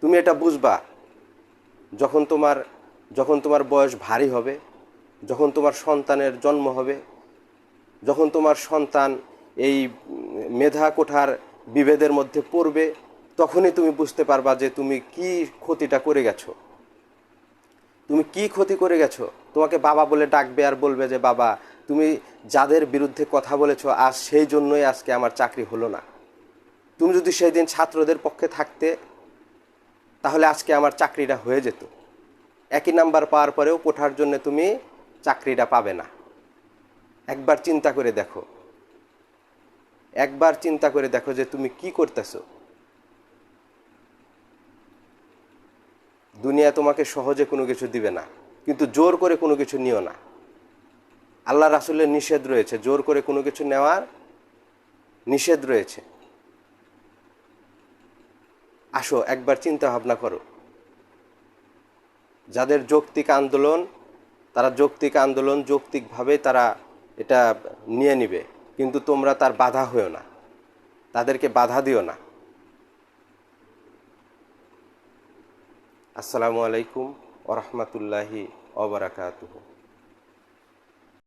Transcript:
তুমি এটা বুঝবা যখন তোমার যখন তোমার বয়স ভারী হবে, যখন তোমার সন্তানের জন্ম হবে, যখন তোমার সন্তান এই মেধা কোঠার বিভেদের মধ্যে পড়বে, তখনই তুমি বুঝতে পারবা যে তুমি কি ক্ষতিটা করে গেছো। তুমি কি ক্ষতি করে গেছো। তোমাকে বাবা বলে ডাকবে আর বলবে যে বাবা, তুমি যাদের বিরুদ্ধে কথা বলেছো আজ সেই জন্যই আজকে আমার চাকরি হলো না। তুমি যদি সেই দিন ছাত্রদের পক্ষে থাকতে, তাহলে আজকে আমার চাকরিটা হয়ে যেত। একই নাম্বার পাওয়ার পরেও কোঠার জন্য তুমি চাকরিটা পাবে না। একবার চিন্তা করে দেখো, একবার চিন্তা করে দেখো যে তুমি কি করতেছো। দুনিয়া তোমাকে সহজে কোনো কিছু দিবে না, কিন্তু জোর করে কোনো কিছু নিও না। আল্লাহ রাসূলের নিষেধ রয়েছে, জোর করে কোনো কিছু নেওয়ার নিষেধ রয়েছে। আসো একবার চিন্তা ভাবনা করো। যাদের যৌক্তিক আন্দোলন, তারা যৌক্তিক আন্দোলন যৌক্তিকভাবে তারা এটা নিয়ে নিবে, কিন্তু তোমরা তার বাধা হয়েও না, তাদেরকে বাধা দিও না। আসসালামু আলাইকুম ওয়া রাহমাতুল্লাহি ওয়া বারাকাতুহু।